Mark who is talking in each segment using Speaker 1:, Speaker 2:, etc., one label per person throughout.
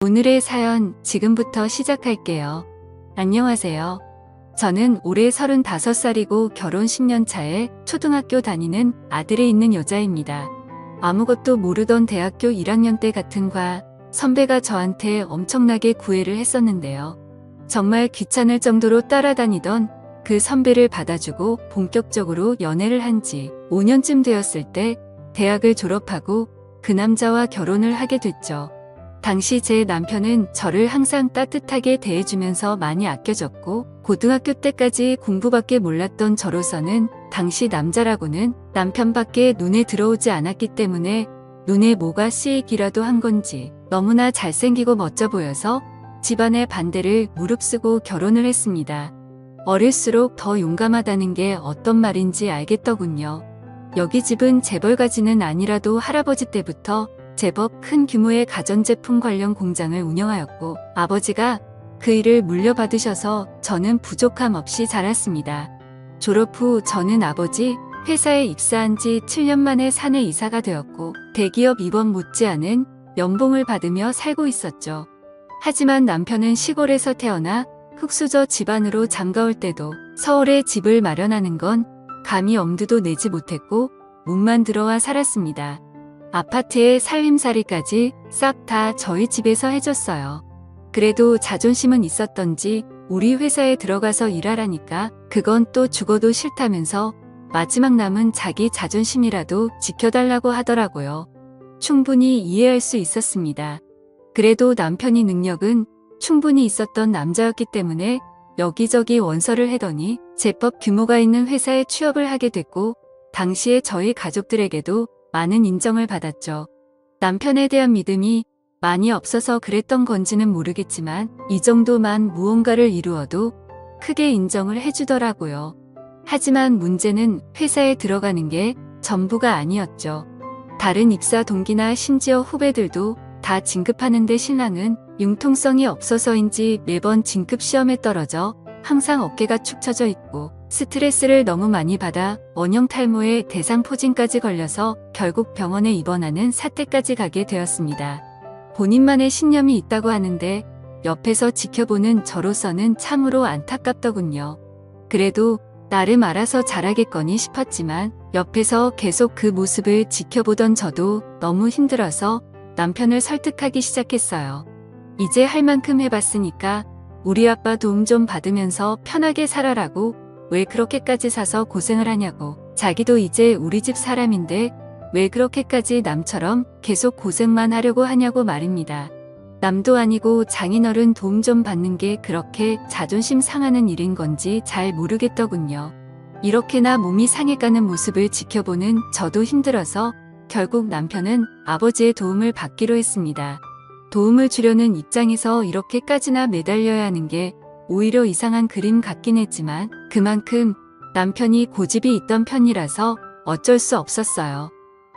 Speaker 1: 오늘의 사연 지금부터 시작할게요. 안녕하세요. 저는 올해 35살이고 결혼 10년 차에 초등학교 다니는 아들이 있는 여자입니다. 아무것도 모르던 대학교 1학년 때 같은 과 선배가 저한테 엄청나게 구애를 했었는데요. 정말 귀찮을 정도로 따라다니던 그 선배를 받아주고 본격적으로 연애를 한 지 5년쯤 되었을 때 대학을 졸업하고 그 남자와 결혼을 하게 됐죠. 당시 제 남편은 저를 항상 따뜻하게 대해주면서 많이 아껴줬고 고등학교 때까지 공부밖에 몰랐던 저로서는 당시 남자라고는 남편밖에 눈에 들어오지 않았기 때문에 눈에 뭐가 씌이기라도 한 건지 너무나 잘생기고 멋져 보여서 집안의 반대를 무릅쓰고 결혼을 했습니다. 어릴수록 더 용감하다는 게 어떤 말인지 알겠더군요. 여기 집은 재벌가지는 아니라도 할아버지 때부터 제법 큰 규모의 가전제품 관련 공장을 운영하였고 아버지가 그 일을 물려받으셔서 저는 부족함 없이 자랐습니다. 졸업 후 저는 아버지 회사에 입사한 지 7년 만에 사내 이사가 되었고 대기업 입원 못지않은 연봉을 받으며 살고 있었죠. 하지만 남편은 시골에서 태어나 흙수저 집안으로 장가올 때도 서울에 집을 마련하는 건 감히 엄두도 내지 못했고 문만 들어와 살았습니다. 아파트에 살림살이까지 싹 다 저희 집에서 해줬어요. 그래도 자존심은 있었던지 우리 회사에 들어가서 일하라니까 그건 또 죽어도 싫다면서 마지막 남은 자기 자존심이라도 지켜달라고 하더라고요. 충분히 이해할 수 있었습니다. 그래도 남편이 능력은 충분히 있었던 남자였기 때문에 여기저기 원서를 해더니 제법 규모가 있는 회사에 취업을 하게 됐고 당시에 저희 가족들에게도 많은 인정을 받았죠. 남편에 대한 믿음이 많이 없어서 그랬던 건지는 모르겠지만 이 정도만 무언가를 이루어도 크게 인정을 해주더라고요. 하지만 문제는 회사에 들어가는 게 전부가 아니었죠. 다른 입사 동기나 심지어 후배들도 다 진급하는데 신랑은 융통성이 없어서인지 매번 진급 시험에 떨어져 항상 어깨가 축 처져 있고 스트레스를 너무 많이 받아 원형 탈모에 대상포진까지 걸려서 결국 병원에 입원하는 사태까지 가게 되었습니다. 본인만의 신념이 있다고 하는데 옆에서 지켜보는 저로서는 참으로 안타깝더군요. 그래도 나름 알아서 잘하겠거니 싶었지만 옆에서 계속 그 모습을 지켜보던 저도 너무 힘들어서 남편을 설득하기 시작했어요. 이제 할 만큼 해봤으니까 우리 아빠 도움 좀 받으면서 편하게 살아라고 왜 그렇게까지 사서 고생을 하냐고. 자기도 이제 우리 집 사람인데 왜 그렇게까지 남처럼 계속 고생만 하려고 하냐고 말입니다. 남도 아니고 장인어른 도움 좀 받는 게 그렇게 자존심 상하는 일인 건지 잘 모르겠더군요. 이렇게나 몸이 상해가는 모습을 지켜보는 저도 힘들어서 결국 남편은 아버지의 도움을 받기로 했습니다. 도움을 주려는 입장에서 이렇게까지나 매달려야 하는 게 오히려 이상한 그림 같긴 했지만 그만큼 남편이 고집이 있던 편이라서 어쩔 수 없었어요.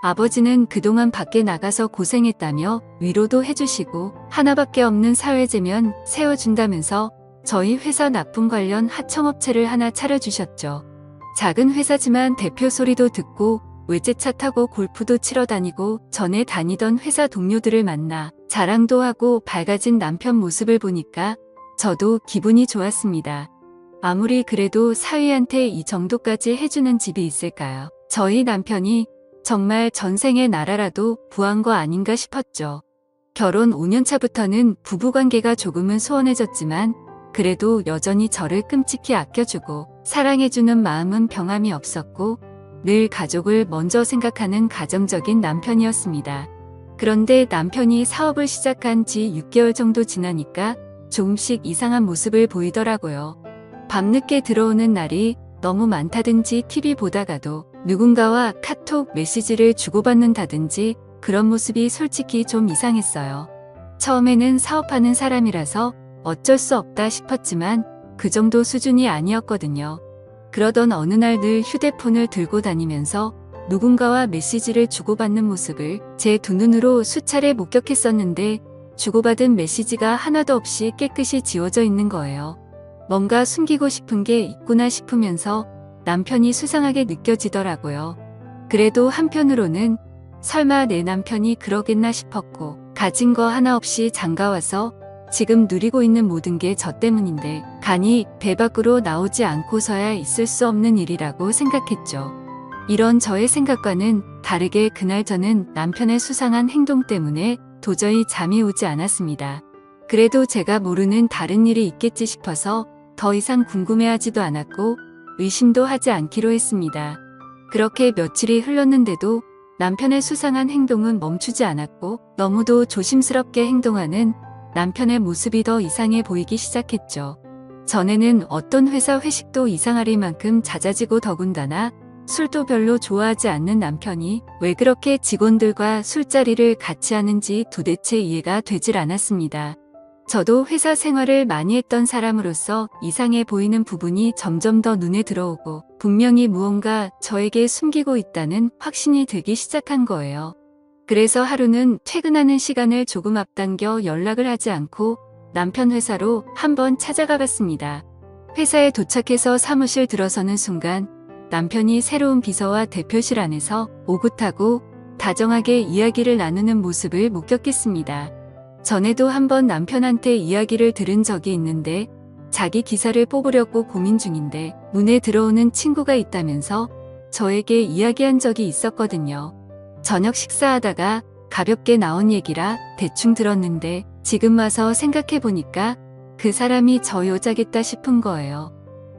Speaker 1: 아버지는 그동안 밖에 나가서 고생했다며 위로도 해주시고 하나밖에 없는 사회제면 세워준다면서 저희 회사 납품 관련 하청업체를 하나 차려주셨죠. 작은 회사지만 대표 소리도 듣고 외제차 타고 골프도 치러 다니고 전에 다니던 회사 동료들을 만나 자랑도 하고 밝아진 남편 모습을 보니까 저도 기분이 좋았습니다. 아무리 그래도 사위한테 이 정도까지 해주는 집이 있을까요? 저희 남편이 정말 전생의 나라라도 부한 거 아닌가 싶었죠. 결혼 5년차부터는 부부관계가 조금은 소원해졌지만 그래도 여전히 저를 끔찍히 아껴주고 사랑해주는 마음은 변함이 없었고 늘 가족을 먼저 생각하는 가정적인 남편이었습니다. 그런데 남편이 사업을 시작한 지 6개월 정도 지나니까 조금씩 이상한 모습을 보이더라고요. 밤늦게 들어오는 날이 너무 많다든지 TV 보다가도 누군가와 카톡 메시지를 주고받는다든지 그런 모습이 솔직히 좀 이상했어요. 처음에는 사업하는 사람이라서 어쩔 수 없다 싶었지만 그 정도 수준이 아니었거든요. 그러던 어느 날 늘 휴대폰을 들고 다니면서 누군가와 메시지를 주고받는 모습을 제 두 눈으로 수차례 목격했었는데 주고받은 메시지가 하나도 없이 깨끗이 지워져 있는 거예요. 뭔가 숨기고 싶은 게 있구나 싶으면서 남편이 수상하게 느껴지더라고요. 그래도 한편으로는 설마 내 남편이 그러겠나 싶었고 가진 거 하나 없이 장가와서 지금 누리고 있는 모든 게 저 때문인데 간이 배 밖으로 나오지 않고서야 있을 수 없는 일이라고 생각했죠. 이런 저의 생각과는 다르게 그날 저는 남편의 수상한 행동 때문에 도저히 잠이 오지 않았습니다. 그래도 제가 모르는 다른 일이 있겠지 싶어서 더 이상 궁금해하지도 않았고 의심도 하지 않기로 했습니다. 그렇게 며칠이 흘렀는데도 남편의 수상한 행동은 멈추지 않았고 너무도 조심스럽게 행동하는 남편의 모습이 더 이상해 보이기 시작했죠. 전에는 어떤 회사 회식도 이상하리만큼 잦아지고 더군다나 술도 별로 좋아하지 않는 남편이 왜 그렇게 직원들과 술자리를 같이 하는지 도대체 이해가 되질 않았습니다. 저도 회사 생활을 많이 했던 사람으로서 이상해 보이는 부분이 점점 더 눈에 들어오고 분명히 무언가 저에게 숨기고 있다는 확신이 들기 시작한 거예요. 그래서 하루는 퇴근하는 시간을 조금 앞당겨 연락을 하지 않고 남편 회사로 한번 찾아가 봤습니다. 회사에 도착해서 사무실 들어서는 순간 남편이 새로운 비서와 대표실 안에서 오붓하고 다정하게 이야기를 나누는 모습을 목격했습니다. 전에도 한번 남편한테 이야기를 들은 적이 있는데 자기 기사를 뽑으려고 고민 중인데 눈에 들어오는 친구가 있다면서 저에게 이야기한 적이 있었거든요. 저녁 식사하다가 가볍게 나온 얘기라 대충 들었는데 지금 와서 생각해보니까 그 사람이 저 여자겠다 싶은 거예요.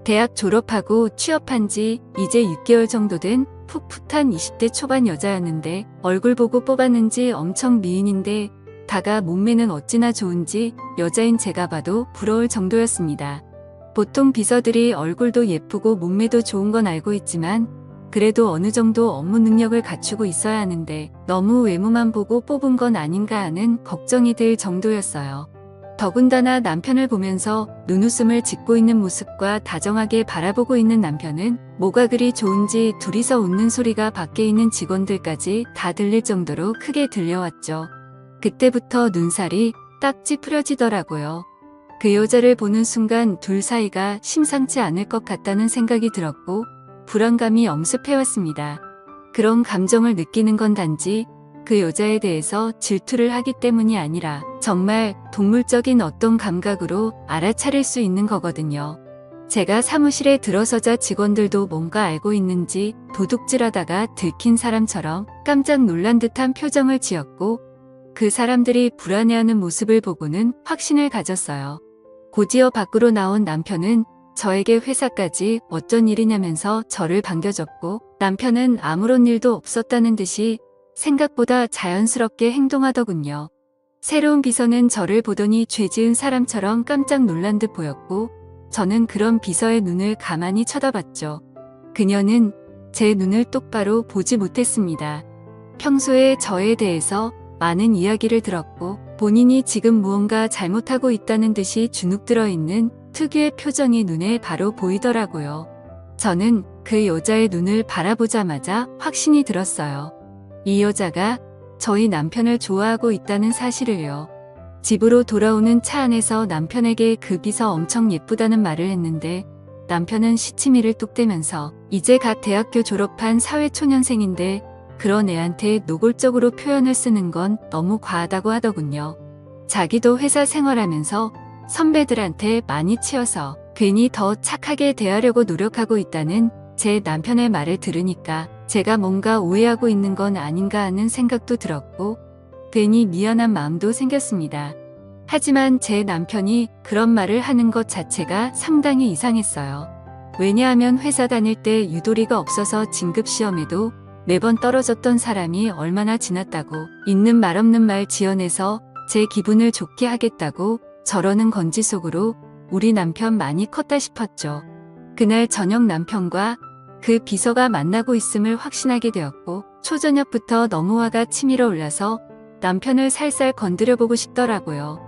Speaker 1: 대학 졸업하고 취업한 지 이제 6개월 정도 된 풋풋한 20대 초반 여자였는데 얼굴 보고 뽑았는지 엄청 미인인데 다가 몸매는 어찌나 좋은지 여자인 제가 봐도 부러울 정도였습니다. 보통 비서들이 얼굴도 예쁘고 몸매도 좋은 건 알고 있지만 그래도 어느 정도 업무 능력을 갖추고 있어야 하는데 너무 외모만 보고 뽑은 건 아닌가 하는 걱정이 들 정도였어요. 더군다나 남편을 보면서 눈웃음을 짓고 있는 모습과 다정하게 바라보고 있는 남편은 뭐가 그리 좋은지 둘이서 웃는 소리가 밖에 있는 직원들까지 다 들릴 정도로 크게 들려왔죠. 그때부터 눈살이 딱 찌푸려지더라고요. 그 여자를 보는 순간 둘 사이가 심상치 않을 것 같다는 생각이 들었고 불안감이 엄습해왔습니다. 그런 감정을 느끼는 건 단지 그 여자에 대해서 질투를 하기 때문이 아니라 정말 동물적인 어떤 감각으로 알아차릴 수 있는 거거든요. 제가 사무실에 들어서자 직원들도 뭔가 알고 있는지 도둑질하다가 들킨 사람처럼 깜짝 놀란 듯한 표정을 지었고 그 사람들이 불안해하는 모습을 보고는 확신을 가졌어요. 곧이어 밖으로 나온 남편은 저에게 회사까지 어쩐 일이냐면서 저를 반겨줬고 남편은 아무런 일도 없었다는 듯이 생각보다 자연스럽게 행동하더군요. 새로운 비서는 저를 보더니 죄 지은 사람처럼 깜짝 놀란 듯 보였고 저는 그런 비서의 눈을 가만히 쳐다봤죠. 그녀는 제 눈을 똑바로 보지 못했습니다. 평소에 저에 대해서 많은 이야기를 들었고 본인이 지금 무언가 잘못하고 있다는 듯이 주눅들어 있는 특유의 표정이 눈에 바로 보이더라고요. 저는 그 여자의 눈을 바라보자마자 확신이 들었어요. 이 여자가 저희 남편을 좋아하고 있다는 사실을요. 집으로 돌아오는 차 안에서 남편에게 그 비서 엄청 예쁘다는 말을 했는데 남편은 시치미를 뚝 떼면서 이제 갓 대학교 졸업한 사회초년생인데 그런 애한테 노골적으로 표현을 쓰는 건 너무 과하다고 하더군요. 자기도 회사 생활하면서 선배들한테 많이 치여서 괜히 더 착하게 대하려고 노력하고 있다는 제 남편의 말을 들으니까 제가 뭔가 오해하고 있는 건 아닌가 하는 생각도 들었고 괜히 미안한 마음도 생겼습니다. 하지만 제 남편이 그런 말을 하는 것 자체가 상당히 이상했어요. 왜냐하면 회사 다닐 때 유도리가 없어서 진급시험에도 매번 떨어졌던 사람이 얼마나 지났다고 있는 말 없는 말 지어내서 제 기분을 좋게 하겠다고 저러는 건지 속으로 우리 남편 많이 컸다 싶었죠. 그날 저녁 남편과 그 비서가 만나고 있음을 확신하게 되었고 초저녁부터 너무 화가 치밀어 올라서 남편을 살살 건드려보고 싶더라고요.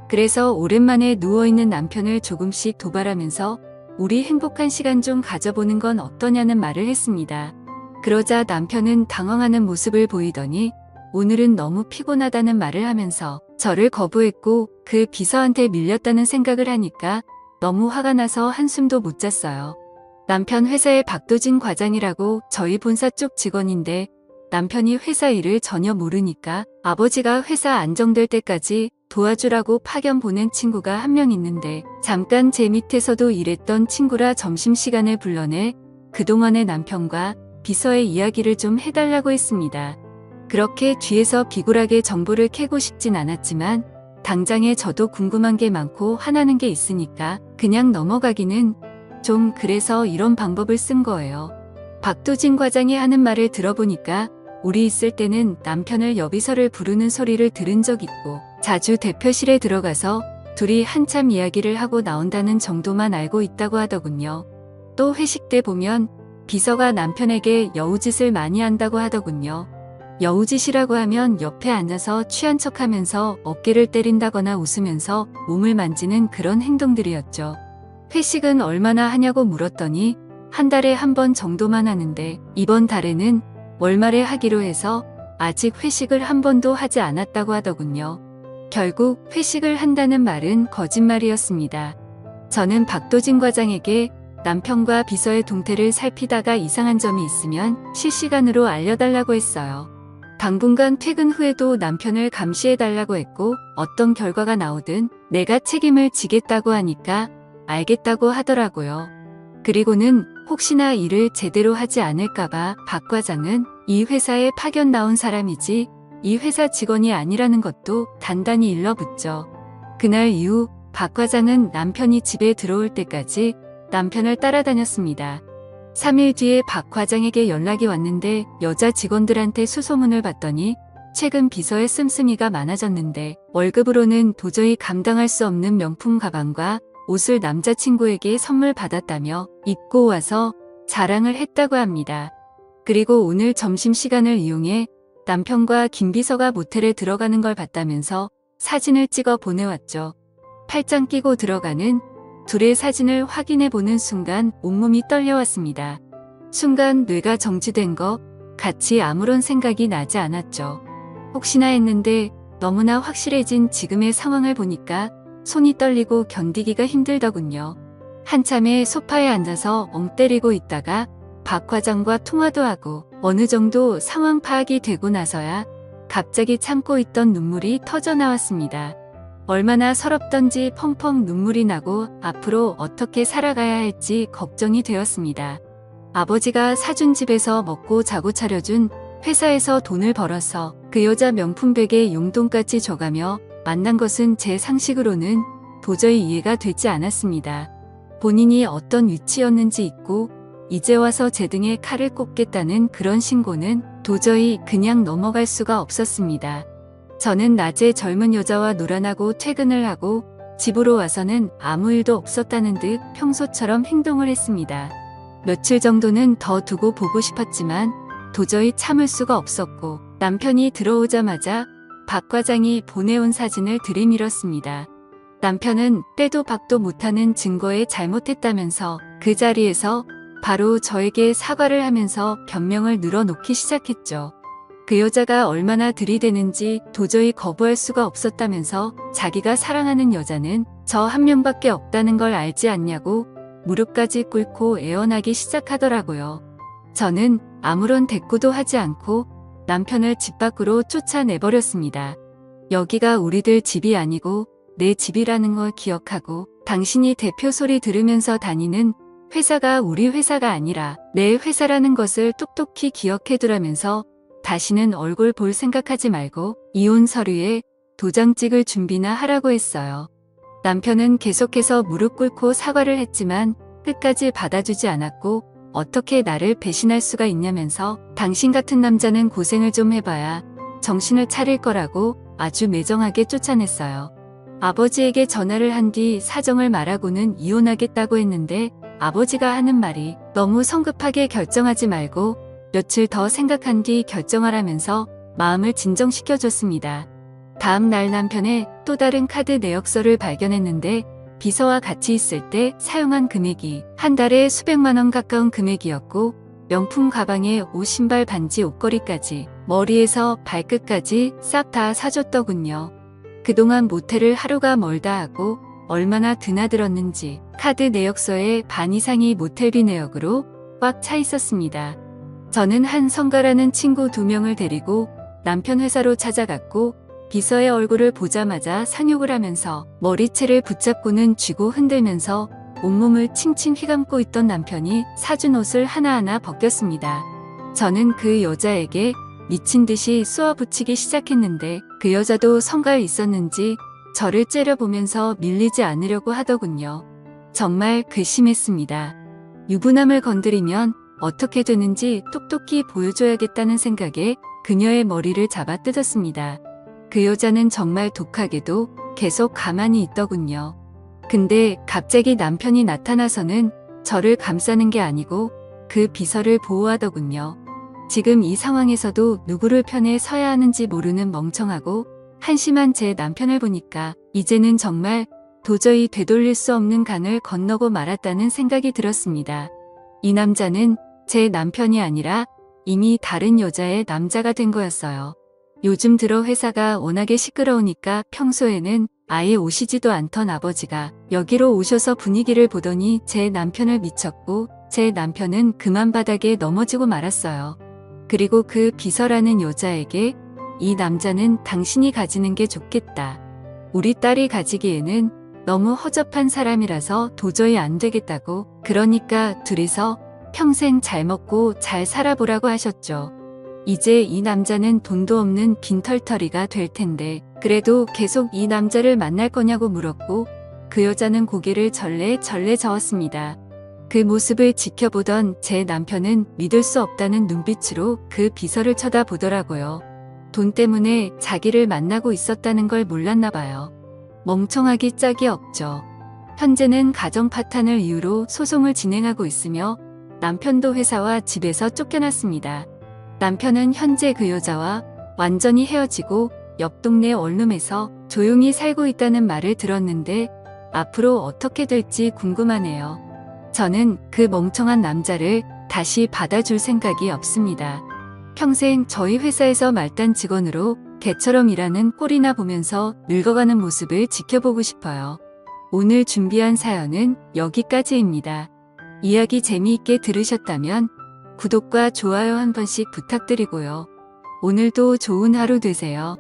Speaker 1: 그래서 오랜만에 누워있는 남편을 조금씩 도발하면서 우리 행복한 시간 좀 가져보는 건 어떠냐는 말을 했습니다. 그러자 남편은 당황하는 모습을 보이더니 오늘은 너무 피곤하다는 말을 하면서 저를 거부했고 그 비서한테 밀렸다는 생각을 하니까 너무 화가 나서 한숨도 못 잤어요. 남편 회사의 박도진 과장이라고 저희 본사 쪽 직원인데 남편이 회사 일을 전혀 모르니까 아버지가 회사 안정될 때까지 도와주라고 파견 보낸 친구가 한 명 있는데 잠깐 제 밑에서도 일했던 친구라 점심시간에 불러내 그동안의 남편과 비서의 이야기를 좀 해달라고 했습니다. 그렇게 뒤에서 비굴하게 정보를 캐고 싶진 않았지만 당장에 저도 궁금한 게 많고 화나는 게 있으니까 그냥 넘어가기는 좀 그래서 이런 방법을 쓴 거예요. 박도진 과장이 하는 말을 들어보니까 우리 있을 때는 남편을 여비서를 부르는 소리를 들은 적 있고 자주 대표실에 들어가서 둘이 한참 이야기를 하고 나온다는 정도만 알고 있다고 하더군요. 또 회식 때 보면 비서가 남편에게 여우짓을 많이 한다고 하더군요. 여우짓이라고 하면 옆에 앉아서 취한 척하면서 어깨를 때린다거나 웃으면서 몸을 만지는 그런 행동들이었죠. 회식은 얼마나 하냐고 물었더니 한 달에 한 번 정도만 하는데 이번 달에는 월말에 하기로 해서 아직 회식을 한 번도 하지 않았다고 하더군요. 결국 회식을 한다는 말은 거짓말이었습니다. 저는 박도진 과장에게 남편과 비서의 동태를 살피다가 이상한 점이 있으면 실시간으로 알려달라고 했어요. 당분간 퇴근 후에도 남편을 감시해달라고 했고 어떤 결과가 나오든 내가 책임을 지겠다고 하니까 알겠다고 하더라고요. 그리고는 혹시나 일을 제대로 하지 않을까봐 박 과장은 이 회사에 파견 나온 사람이지 이 회사 직원이 아니라는 것도 단단히 일러붙죠. 그날 이후 박 과장은 남편이 집에 들어올 때까지 남편을 따라다녔습니다. 3일 뒤에 박 과장에게 연락이 왔는데 여자 직원들한테 수소문을 받더니 최근 비서의 씀씀이가 많아졌는데 월급으로는 도저히 감당할 수 없는 명품 가방과 옷을 남자친구에게 선물 받았다며 입고 와서 자랑을 했다고 합니다. 그리고 오늘 점심시간을 이용해 남편과 김 비서가 모텔에 들어가는 걸 봤다면서 사진을 찍어 보내왔죠. 팔짱 끼고 들어가는 둘의 사진을 확인해 보는 순간 온몸이 떨려왔습니다. 순간 뇌가 정지된 것 같이 아무런 생각이 나지 않았죠. 혹시나 했는데 너무나 확실해진 지금의 상황을 보니까 손이 떨리고 견디기가 힘들더군요. 한참에 소파에 앉아서 엉 때리고 있다가 박 과장과 통화도 하고 어느 정도 상황 파악이 되고 나서야 갑자기 참고 있던 눈물이 터져 나왔습니다. 얼마나 서럽던지 펑펑 눈물이 나고 앞으로 어떻게 살아가야 할지 걱정이 되었습니다. 아버지가 사준 집에서 먹고 자고 차려준 회사에서 돈을 벌어서 그 여자 명품백에 용돈까지 줘가며 만난 것은 제 상식으로는 도저히 이해가 되지 않았습니다. 본인이 어떤 위치였는지 잊고 이제 와서 제 등에 칼을 꼽겠다는 그런 신고는 도저히 그냥 넘어갈 수가 없었습니다. 저는 낮에 젊은 여자와 놀아나고 퇴근을 하고 집으로 와서는 아무 일도 없었다는 듯 평소처럼 행동을 했습니다. 며칠 정도는 더 두고 보고 싶었지만 도저히 참을 수가 없었고 남편이 들어오자마자 박 과장이 보내온 사진을 들이밀었습니다. 남편은 때도 박도 못하는 증거에 잘못했다면서 그 자리에서 바로 저에게 사과를 하면서 변명을 늘어놓기 시작했죠. 그 여자가 얼마나 들이대는지 도저히 거부할 수가 없었다면서 자기가 사랑하는 여자는 저 한 명밖에 없다는 걸 알지 않냐고 무릎까지 꿇고 애원하기 시작하더라고요. 저는 아무런 대꾸도 하지 않고 남편을 집 밖으로 쫓아내버렸습니다. 여기가 우리들 집이 아니고 내 집이라는 걸 기억하고 당신이 대표 소리 들으면서 다니는 회사가 우리 회사가 아니라 내 회사라는 것을 똑똑히 기억해두라면서 다시는 얼굴 볼 생각하지 말고 이혼 서류에 도장 찍을 준비나 하라고 했어요. 남편은 계속해서 무릎 꿇고 사과를 했지만 끝까지 받아주지 않았고 어떻게 나를 배신할 수가 있냐면서 당신 같은 남자는 고생을 좀 해봐야 정신을 차릴 거라고 아주 매정하게 쫓아냈어요. 아버지에게 전화를 한 뒤 사정을 말하고는 이혼하겠다고 했는데 아버지가 하는 말이 너무 성급하게 결정하지 말고 며칠 더 생각한 뒤 결정하라면서 마음을 진정시켜줬습니다. 다음 날 남편의 또 다른 카드 내역서를 발견했는데 비서와 같이 있을 때 사용한 금액이 한 달에 수백만 원 가까운 금액이었고 명품 가방에 옷, 신발, 반지, 옷걸이까지 머리에서 발끝까지 싹 다 사줬더군요. 그동안 모텔을 하루가 멀다 하고 얼마나 드나들었는지 카드 내역서의 반 이상이 모텔비 내역으로 꽉 차 있었습니다. 저는 한 성가라는 친구 2명을 데리고 남편 회사로 찾아갔고 비서의 얼굴을 보자마자 상욕을 하면서 머리채를 붙잡고는 쥐고 흔들면서 온몸을 칭칭 휘감고 있던 남편이 사준 옷을 하나하나 벗겼습니다. 저는 그 여자에게 미친 듯이 쏘아붙이기 시작했는데 그 여자도 성가에 있었는지 저를 째려보면서 밀리지 않으려고 하더군요. 정말 괘씸했습니다. 유부남을 건드리면 어떻게 되는지 똑똑히 보여줘야겠다는 생각에 그녀의 머리를 잡아 뜯었습니다. 그 여자는 정말 독하게도 계속 가만히 있더군요. 근데 갑자기 남편이 나타나서는 저를 감싸는 게 아니고 그 비서를 보호하더군요. 지금 이 상황에서도 누구를 편에 서야 하는지 모르는 멍청하고 한심한 제 남편을 보니까 이제는 정말 도저히 되돌릴 수 없는 강을 건너고 말았다는 생각이 들었습니다. 이 남자는 제 남편이 아니라 이미 다른 여자의 남자가 된 거였어요. 요즘 들어 회사가 워낙에 시끄러우니까 평소에는 아예 오시지도 않던 아버지가 여기로 오셔서 분위기를 보더니 제 남편을 미쳤고 제 남편은 그만 바닥에 넘어지고 말았어요. 그리고 그 비서라는 여자에게 이 남자는 당신이 가지는 게 좋겠다. 우리 딸이 가지기에는 너무 허접한 사람이라서 도저히 안 되겠다고 그러니까 둘이서 평생 잘 먹고 잘 살아보라고 하셨죠. 이제 이 남자는 돈도 없는 빈털터리가 될 텐데 그래도 계속 이 남자를 만날 거냐고 물었고 그 여자는 고개를 절레절레 저었습니다. 그 모습을 지켜보던 제 남편은 믿을 수 없다는 눈빛으로 그 비서를 쳐다보더라고요. 돈 때문에 자기를 만나고 있었다는 걸 몰랐나 봐요. 멍청하기 짝이 없죠. 현재는 가정 파탄을 이유로 소송을 진행하고 있으며 남편도 회사와 집에서 쫓겨났습니다. 남편은 현재 그 여자와 완전히 헤어지고 옆 동네 원룸에서 조용히 살고 있다는 말을 들었는데 앞으로 어떻게 될지 궁금하네요. 저는 그 멍청한 남자를 다시 받아줄 생각이 없습니다. 평생 저희 회사에서 말단 직원으로 개처럼 일하는 꼴이나 보면서 늙어가는 모습을 지켜보고 싶어요. 오늘 준비한 사연은 여기까지입니다. 이야기 재미있게 들으셨다면 구독과 좋아요 한 번씩 부탁드리고요. 오늘도 좋은 하루 되세요.